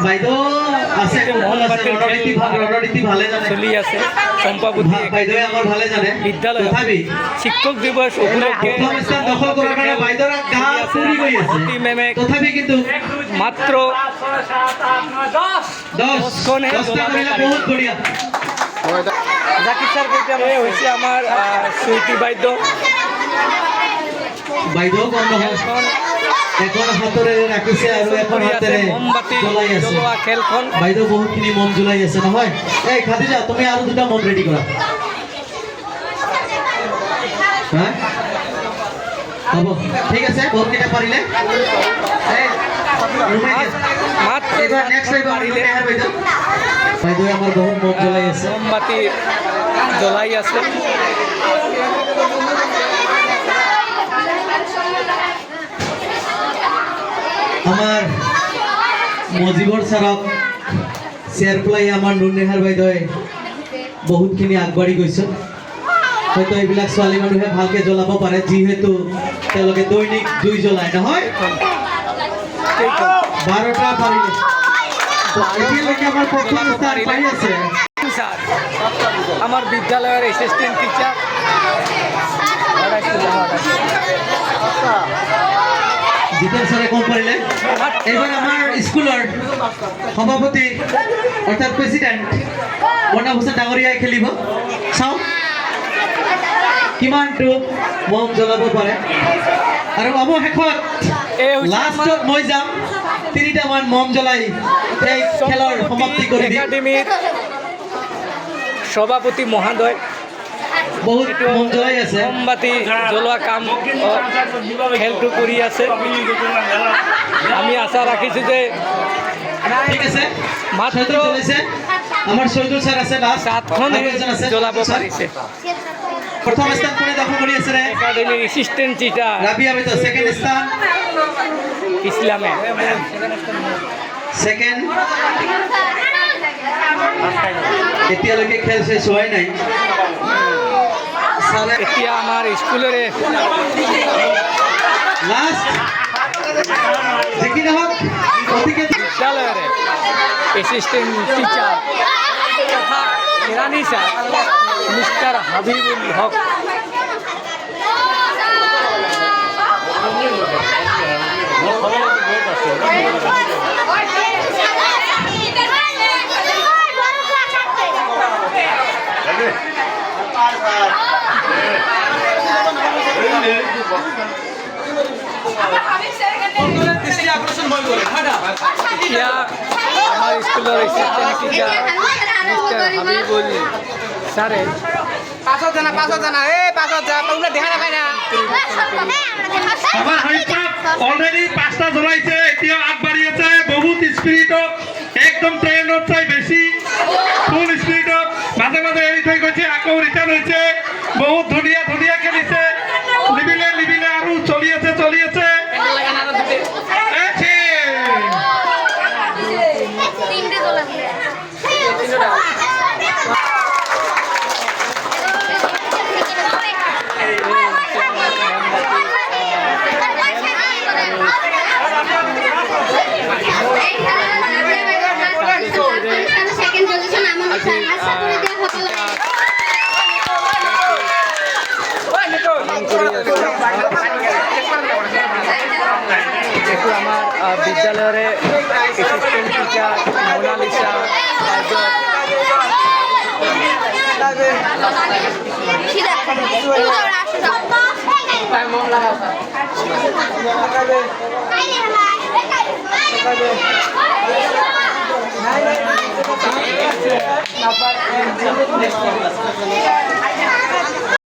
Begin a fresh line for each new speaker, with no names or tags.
বাইদেউ আছে রণনীতি ভালে জানে
চলি আছে চম্পাবতী
বাইদেউ আমার ভালে জানে
বিদ্যালয়
তথাপি
শিক্ষক দিবস উপলক্ষে
প্রথম স্থান দখল করার কারণে বাইদেউরা গা পুরি হই আছে
মেমে
তথাপি কিন্তু
মাত্র
10 করিলে বহুত বড়িয়া
জাকির স্যার কইতে হয়েছে আমার সুইটি বাইদ্য
বাইদেউ বন্ধ হয় এখন হাতরে রাখিছে আৰু এখন হাতেৰে
মোমবাতি
জ্বলাই আছে
জ্বলোৱা খেলখন
বাইদেউ বহুতখিনি মম জ্বলাই আছে নহয় এই খাদিজা তুমি আৰু দুটা মম ৰেডি কৰা হ্যাঁ হ'ব ঠিক আছে বহুতকেইটা পাৰিলে এই
মাত্ৰ
এবাৰ নেক্সট পাৰিলে বাইদেউ আমাৰ বহুত মম জ্বলাই আছে
মোমবাতি জ্বলাই আছে
আমার মজিবর স্যারক চেয়ার পেলাই আমার নুননেহাৰ বাইদেৱে বহুতখিনি আগবাঢ়ি গৈছে হয়তো এইবিলাক ছোৱালী মানুহে ভালকে জ্বলাব পাৰে যিহেতু তেওঁলোকে দৈনিক জুই জ্বলায় নহয় 12টা পাৰিলে এতিয়ালৈকে আমাৰ প্ৰথম স্থান পাই আছে
স্যার আমার বিদ্যালয়ের অ্যাসিস্ট্যান্ট টিচার
জিতেন স্যারে কম পাৰিলে এবাৰ আমাৰ স্কুলৰ সভাপতি অৰ্থাৎ প্ৰেচিডেণ্ট প্ৰণৱ হুছেইন ডাঙৰীয়াই খেলিব চাওঁ কিমানটো মম জ্বলাব পাৰে আৰু অৱশেষত লাষ্টত মই যাম 3টামান মম জ্বলাই এই খেলৰ সমাপ্তি কৰি দিম
একাডেমির সভাপতি মহোদয়
বহুত মম জ্বলাই আছে
মোমবাতি জ্বলোৱা কাম খেলটো কৰি আছে আমি আশা ৰাখিছোঁ যে
ঠিক আছে
মাত্ৰ
জ্বলাইছে আমাৰ শহীদুল স্যাৰ আছে লাষ্ট
7খন জ্বলাব পাৰিছে
প্ৰথম স্থান কোনে দখল কৰি আছে ৰে
একাডেমির অ্যাসিস্ট্যান্ট টিচার
রাবিয়া বেতো সেকেন্ড স্থান
ইসলামে
সেকেন্ড এতিয়ালৈকে খেল শেষ হোৱাই নাই
এতিয়া আমাৰ স্কুলৰে
লাষ্ট দেখি নহওক গতিকে
বিদ্যালয়ৰে অ্যাসিস্ট্যান্ট টিচার তথা কেরানি স্যার মিস্টার হাবিবুল হক এতিয়া আমাৰ স্কুলৰ এছিষ্টেণ্ট টিচাৰ মিষ্টাৰ হাবিবুল ছাৰে
পাছত জানা এই পাছত যা তোমরা দেখা নাপাই না
আমাৰ হাইপাপ অলৰেডি 5টা জ্বলাইছে এতিয়া আগবাঢ়ি আছে বহুত স্পিৰিটত একদম ট্ৰেইনত চাই বেছি ফুল স্পিৰিটত মাজে মাজে এৰি থৈ গৈছে আকৌ ৰিটাৰ্ণ হৈছে বহুত ধুনীয়া ধুনীয়া খেলিছে লিবিলে আৰু চলি আছে
যেহেতু আমার বিদ্যালয়ের অ্যাসিস্ট্যান্ট টিচার মোনালিসা
Apa